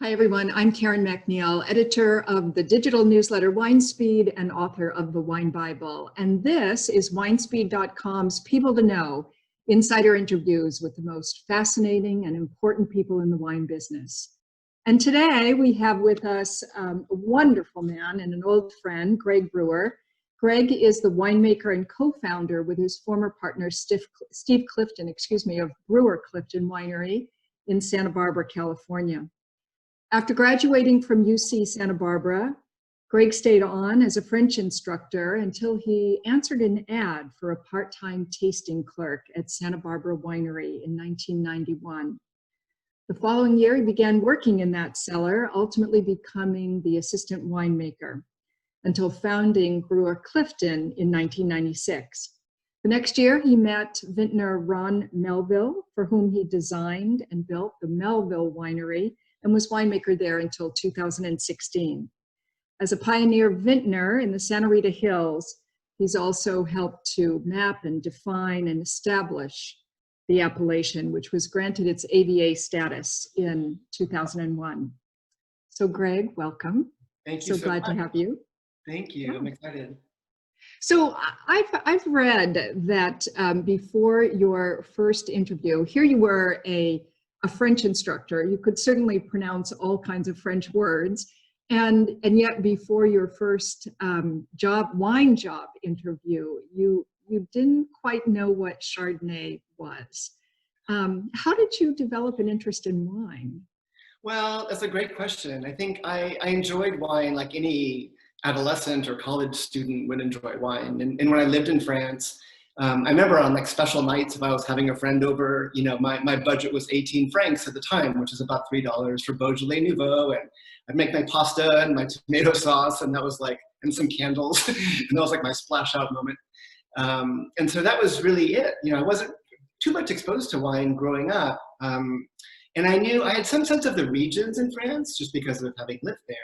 Hi, everyone. I'm Karen MacNeil, editor of the digital newsletter WineSpeed and author of the Wine Bible. And this is winespeed.com's People to Know, insider interviews with the most fascinating and important people in the wine business. And today we have with us a wonderful man and an old friend, Greg Brewer. Greg is the winemaker and co-founder with his former partner, Steve Clifton, of Brewer-Clifton Winery in Santa Barbara, California. After graduating from UC Santa Barbara, Greg stayed on as a French instructor until he answered an ad for a part-time tasting clerk at Santa Barbara Winery in 1991. The following year, he began working in that cellar, ultimately becoming the assistant winemaker, until founding Brewer-Clifton in 1996. The next year, he met vintner Ron Melville, for whom he designed and built the Melville Winery, and was winemaker there until 2016. As a pioneer vintner in the Santa Rita Hills, he's also helped to map and define and establish the appellation, which was granted its AVA status in 2001. So Greg, welcome. Thank you. So glad to have you. Thank you. Yeah. I'm excited. So I've read that before your first interview, here you were a French instructor. You could certainly pronounce all kinds of French words. And yet before your first wine job interview, you didn't quite know what Chardonnay was. How did you develop an interest in wine? Well, that's a great question. I think I enjoyed wine like any adolescent or college student would enjoy wine. And when I lived in France, I remember on like special nights, if I was having a friend over, you know, my budget was 18 francs at the time, which is about $3 for Beaujolais Nouveau. And I'd make my pasta and my tomato sauce, and that was like, and some candles. And that was like my splash out moment. And so that was really it. You know, I wasn't too much exposed to wine growing up. And I knew I had some sense of the regions in France just because of having lived there.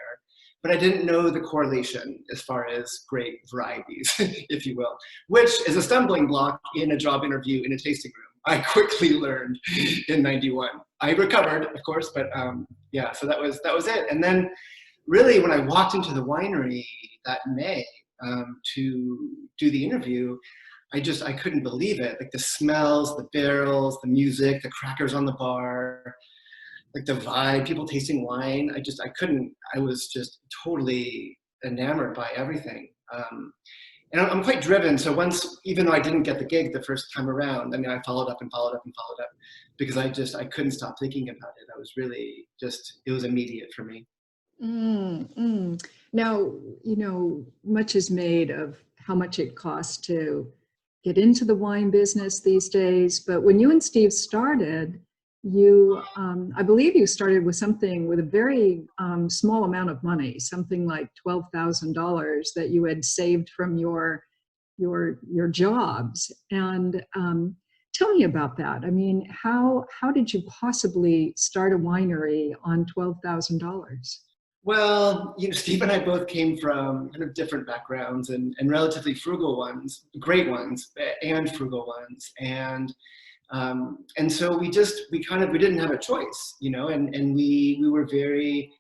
But I didn't know the correlation as far as great varieties, if you will, which is a stumbling block in a job interview in a tasting room. I quickly learned in '91. I recovered, of course, but yeah, so that was it. And then really when I walked into the winery that May to do the interview, I couldn't believe it. Like the smells, the barrels, the music, the crackers on the bar, like the vibe, people tasting wine. I was just totally enamored by everything. And I'm quite driven. So even though I didn't get the gig the first time around, I mean, I followed up and followed up and followed up because I couldn't stop thinking about it. I was really it was immediate for me. Now, you know, much is made of how much it costs to get into the wine business these days. But when you and Steve started, I believe you started with a very small amount of money, something like $12,000 that you had saved from your jobs. And tell me about that. I mean, how did you possibly start a winery on $12,000? Well, you know, Steve and I both came from kind of different backgrounds and relatively frugal ones, great ones, and frugal ones. And so we didn't have a choice, you know, and we were very,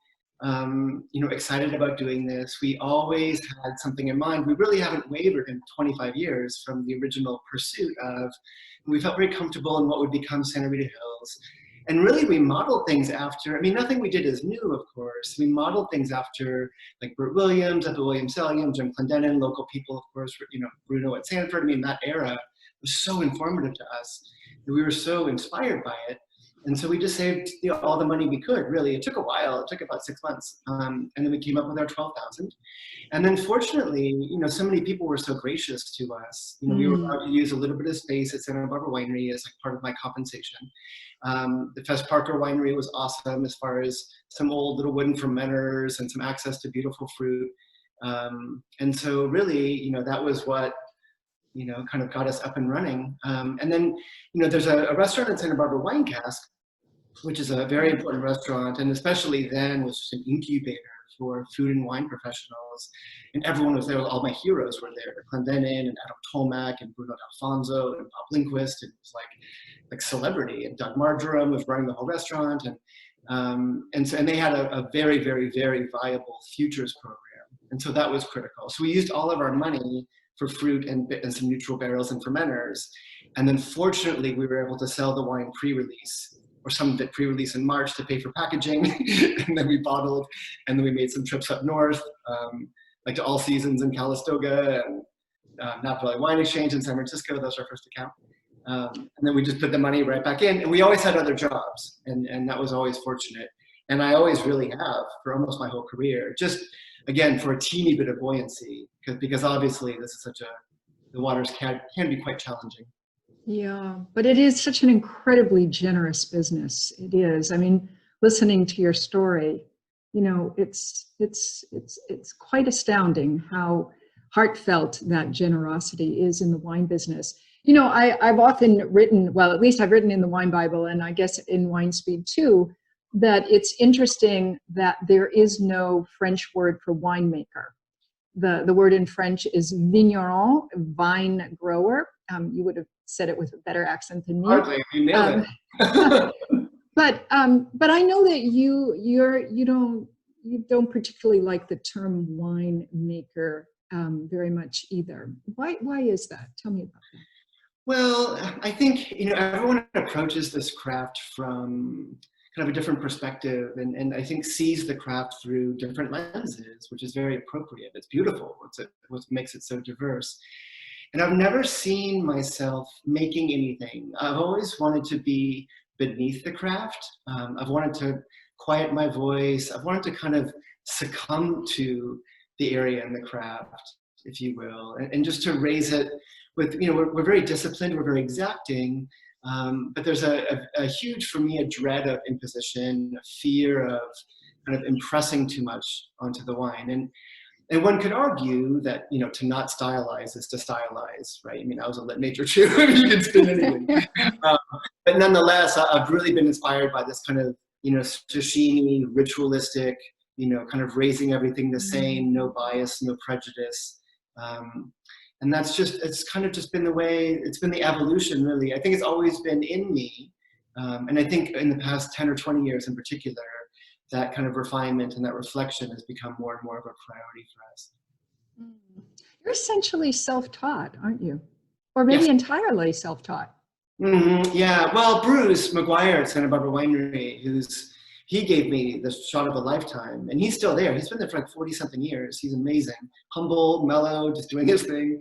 you know, excited about doing this. We always had something in mind. We really haven't wavered in 25 years from the original pursuit of, we felt very comfortable in what would become Santa Rita Hills. And really we modeled things after, I mean, nothing we did is new, of course. We modeled things after like Bert Williams, Ethel Williams-Sellium, Jim Clendenin, local people, of course, you know, Bruno at Sanford. I mean, that era was so informative to us. We were so inspired by it. And so we just saved all the money we could, really. It took a while. It took about 6 months. And then we came up with our 12,000. And then fortunately, you know, so many people were so gracious to us. You know, we were allowed to use a little bit of space at Santa Barbara Winery as like part of my compensation. The Fess Parker Winery was awesome as far as some old little wooden fermenters and some access to beautiful fruit. And so really, you know, that was what, you know, kind of got us up and running. And then, you know, there's a restaurant in Santa Barbara, Wine Cask, which is a very important restaurant, and especially then was just an incubator for food and wine professionals. And everyone was there. All my heroes were there: Clendenin and Adam Tolmack and Bruno D'Alfonso and Bob Lindquist. And it was like celebrity. And Doug Marjoram was running the whole restaurant. And And they had a very, very, very viable futures program. And so that was critical. So we used all of our money for fruit and some neutral barrels and fermenters. And then fortunately, we were able to sell the wine pre-release, or some of it pre-release in March to pay for packaging. And then we bottled, and then we made some trips up north, like to All Seasons in Calistoga, and Napa Valley Wine Exchange in San Francisco. That was our first account. And then we just put the money right back in. And we always had other jobs, and that was always fortunate. And I always really have for almost my whole career, just again, for a teeny bit of buoyancy, because obviously this is the waters can be quite challenging. Yeah, but it is such an incredibly generous business. It is. I mean, listening to your story, you know, it's quite astounding how heartfelt that generosity is in the wine business. You know, I've often written, well, at least I've written in the Wine Bible, and I guess in Wine Speed too, that it's interesting that there is no French word for winemaker. The word in French is vigneron, vine grower. You would have said it with a better accent than me. Hardly, you nailed it. But I know that you don't particularly like the term winemaker very much either. Why is that? Tell me about that. Well, I think, you know, everyone approaches this craft from kind of a different perspective, and I think sees the craft through different lenses, which is very appropriate. It's beautiful. What makes it so diverse. And I've never seen myself making anything. I've always wanted to be beneath the craft. I've wanted to quiet my voice. I've wanted to kind of succumb to the area and the craft, if you will, and just to raise it with, you know, we're very disciplined, we're very exacting, but there's a huge, for me, a dread of imposition, a fear of kind of impressing too much onto the wine. And one could argue that, you know, to not stylize is to stylize, right? I mean, I was a lit major too. You can spin anything. But nonetheless, I've really been inspired by this kind of, you know, sashimi, ritualistic, you know, kind of raising everything the same, no bias, no prejudice. And that's just, it's kind of just been the way, it's been the evolution, really. I think it's always been in me. And I think in the past 10 or 20 years in particular, that kind of refinement and that reflection has become more and more of a priority for us. You're essentially self-taught, aren't you? Or maybe Yes. entirely self-taught. Mm-hmm. Yeah, well, Bruce McGuire at Santa Barbara Winery, he gave me the shot of a lifetime, and he's still there. He's been there for like 40-something years. He's amazing, humble, mellow, just doing his thing.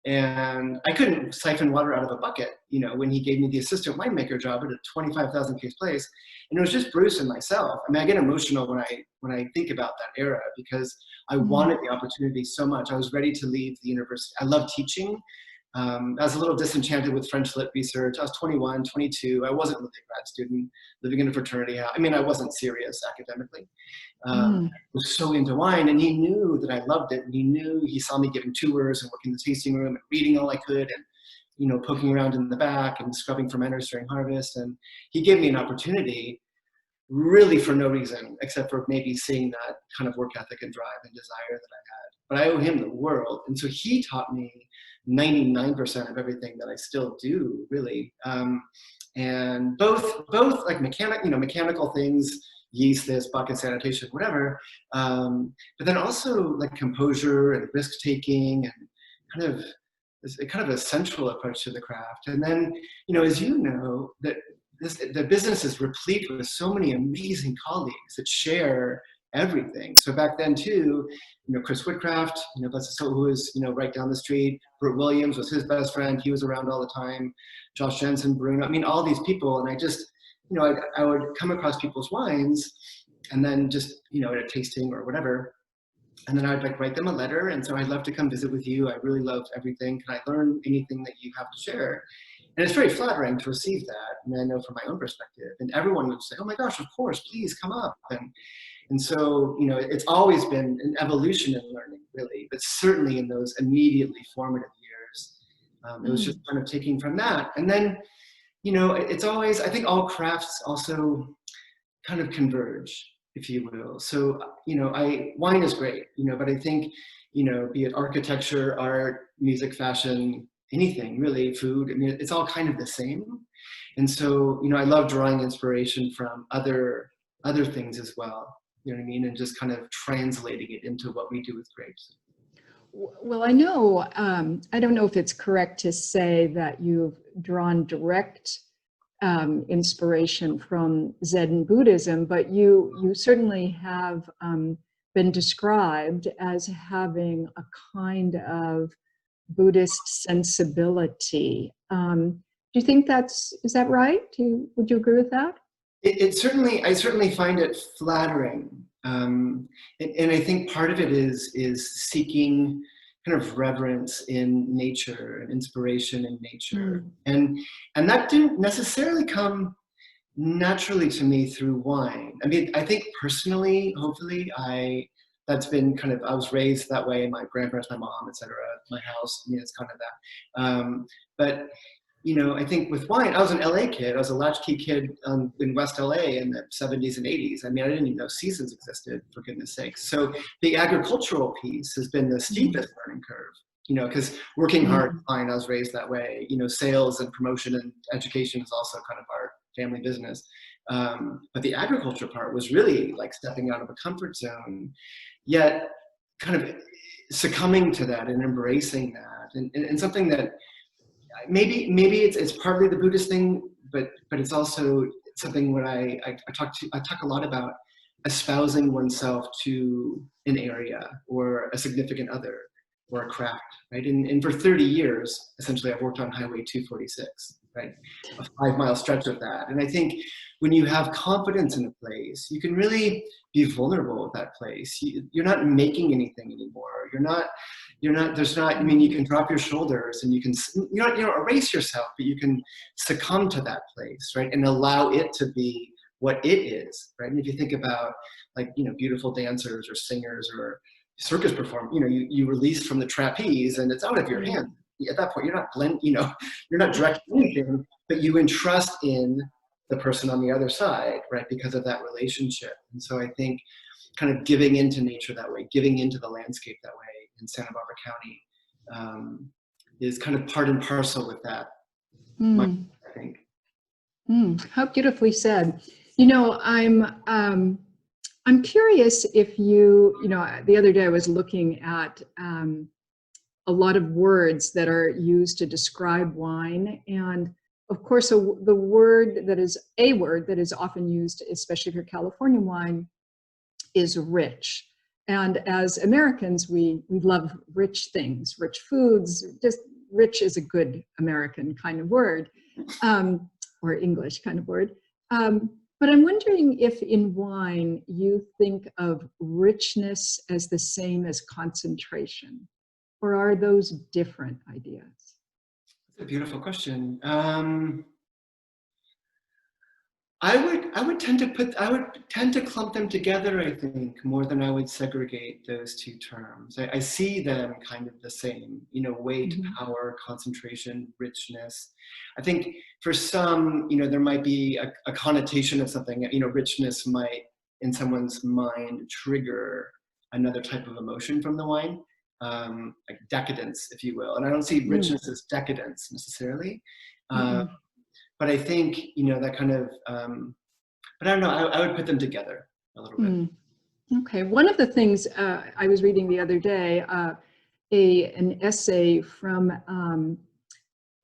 And I couldn't siphon water out of a bucket, you know, when he gave me the assistant winemaker job at a 25,000 case place. And it was just Bruce and myself. I mean, I get emotional when I think about that era, because I wanted the opportunity so much. I was ready to leave the university. I love teaching. I was a little disenchanted with French lit research. I was 21, 22. I wasn't really a grad student, living in a fraternity house. I mean, I wasn't serious academically. I was so into wine, and he knew that I loved it. And he saw me giving tours and working in the tasting room and reading all I could, and, you know, poking around in the back and scrubbing fermenters during harvest. And he gave me an opportunity really for no reason, except for maybe seeing that kind of work ethic and drive and desire that I had. But I owe him the world. And so he taught me 99% of everything that I still do, really. And both like mechanical things, yeast, this, bucket, sanitation, whatever. But then also like composure and risk taking, and kind of a central approach to the craft. And then, you know, as you know, that the business is replete with so many amazing colleagues that share everything. So back then too, you know, Chris Whitcraft, you know, bless his soul, who was, you know, right down the street. Bert Williams was his best friend. He was around all the time. Josh Jensen, Bruno, I mean, all these people. And I just, you know, I would come across people's wines, and then just, you know, at a tasting or whatever. And then I'd like write them a letter. And so I'd love to come visit with you. I really love everything. Can I learn anything that you have to share? And it's very flattering to receive that. And I know from my own perspective, and everyone would say, oh my gosh, of course, please come up. And so, you know, it's always been an evolution in learning, really, but certainly in those immediately formative years, it was just kind of taking from that. And then, you know, it's always, I think all crafts also kind of converge, if you will. So, you know, wine is great, you know, but I think, you know, be it architecture, art, music, fashion, anything really, food, I mean, it's all kind of the same. And so, I love drawing inspiration from other things as well. You know what I mean? And just kind of translating it into what we do with grapes. Well, I know, I don't know if it's correct to say that you've drawn direct inspiration from Zen Buddhism, but you certainly have been described as having a kind of Buddhist sensibility. Do you think is that right? Would you agree with that? I certainly find it flattering. And I think part of it is seeking kind of reverence in nature and inspiration in nature. And that didn't necessarily come naturally to me through wine. I mean, I think personally, hopefully, that's been kind of, I was raised that way, my grandparents, my mom, etc., my house, it's kind of that. But I think with wine, I was an LA kid. I was a latchkey kid in West LA in the 70s and 80s. I mean, I didn't even know seasons existed, for goodness sakes. So the agricultural piece has been the steepest learning curve, because working hard, fine, I was raised that way. Sales and promotion and education is also kind of our family business. But the agriculture part was really like stepping out of a comfort zone, yet kind of succumbing to that and embracing that. And something that, maybe it's partly the Buddhist thing, but it's also something what I talk a lot about espousing oneself to an area or a significant other or a craft, right? And for 30 years, essentially, I've worked on Highway 246, right? A 5-mile stretch of that. And I think when you have confidence in a place, you can really be vulnerable with that place. You're not making anything anymore. I mean, you can drop your shoulders and you can, erase yourself, but you can succumb to that place, right? And allow it to be what it is, right? And if you think about beautiful dancers or singers or circus performers, you release from the trapeze and it's out of your hand. At that point, you're not you're not directing anything, but you entrust in the person on the other side, right? Because of that relationship. And so I think kind of giving into nature that way, giving into the landscape that way in Santa Barbara County is kind of part and parcel with that, I think. How beautifully said. I'm curious if the other day I was looking at a lot of words that are used to describe wine. And of course, the word that is often used, especially for California wine, is rich. And as Americans, we love rich things, rich foods. Just rich is a good American kind of word, or English kind of word. But I'm wondering if in wine you think of richness as the same as concentration, or are those different ideas? That's a beautiful question. I would tend to clump them together, I think, more than I would segregate those two terms. I see them kind of the same, weight, power, concentration, richness. I think for some, there might be a connotation of something, richness might, in someone's mind, trigger another type of emotion from the wine, like decadence, if you will. And I don't see richness as decadence necessarily. But I think, that kind of, but I don't know, I would put them together a little bit. Okay. One of the things I was reading the other day, an essay from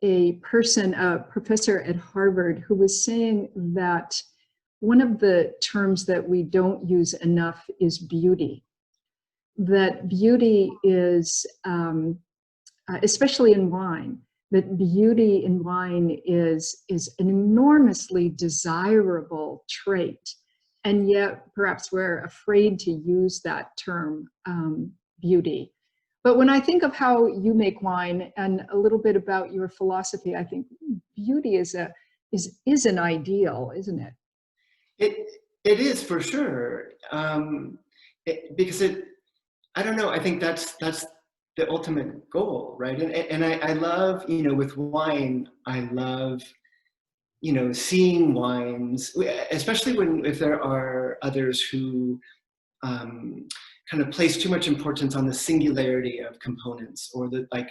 a professor at Harvard, who was saying that one of the terms that we don't use enough is beauty. That beauty is, especially in wine, that beauty in wine is an enormously desirable trait. And yet perhaps we're afraid to use that term, beauty. But when I think of how you make wine and a little bit about your philosophy, I think beauty is an ideal, isn't it? It is for sure. Because I don't know, I think that's the ultimate goal, right? And I love, with wine, I love, seeing wines, especially if there are others who kind of place too much importance on the singularity of components, or like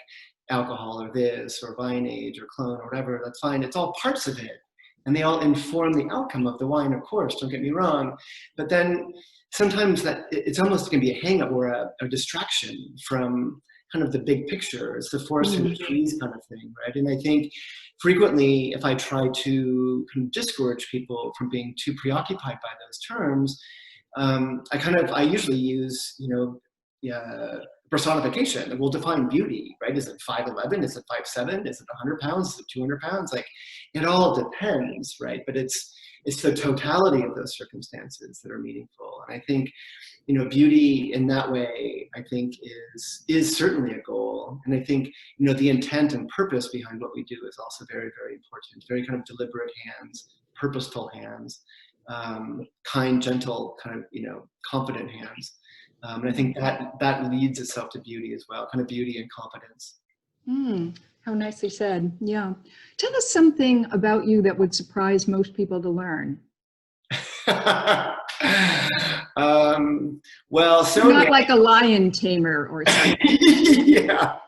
alcohol or this or vine age or clone or whatever. That's fine. It's all parts of it. and they all inform the outcome of the wine, of course, don't get me wrong. But then sometimes that it's almost going to be a hang-up or a distraction from kind of the big picture. It's the forest and the trees kind of thing, right? And I think frequently, if I try to kind of discourage people from being too preoccupied by those terms, I usually use, personification. We'll define beauty, right? Is it 5'11"? Is it 5'7"? Is it 100 pounds? Is it 200 pounds? Like, it all depends, right? But it's the totality of those circumstances that are meaningful. And I think, beauty in that way, I think is certainly a goal. And I think, the intent and purpose behind what we do is also very, very important. Very kind of deliberate hands, purposeful hands, kind, gentle, kind of, confident hands. And I think that leads itself to beauty as well, kind of beauty and confidence. How nicely said. Yeah. Tell us something about you that would surprise most people to learn. Well, Sonia, not like a lion tamer or something. Yeah.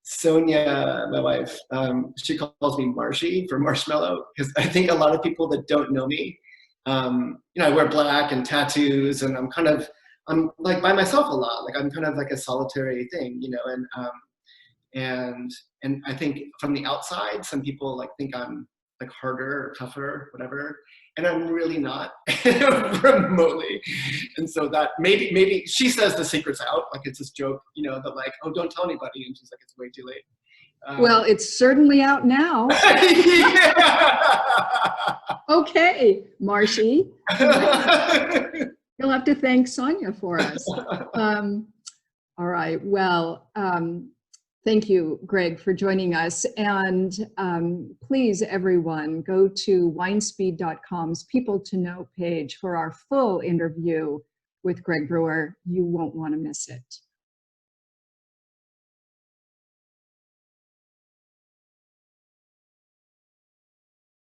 Sonia, my wife, she calls me Marshy for marshmallow, because I think a lot of people that don't know me, I wear black and tattoos, and I'm like by myself a lot. Like, I'm kind of like a solitary thing, and I think from the outside, some people like think I'm like harder or tougher, whatever. And I'm really not remotely. And so that maybe she says the secret's out, like it's this joke, that like, oh, don't tell anybody. And she's like, it's way too late. Well, it's certainly out now. Okay, Marshy. You'll have to thank Sonia for us. All right. Well, thank you, Greg, for joining us. And please, everyone, go to winespeed.com's People to Know page for our full interview with Greg Brewer. You won't want to miss it.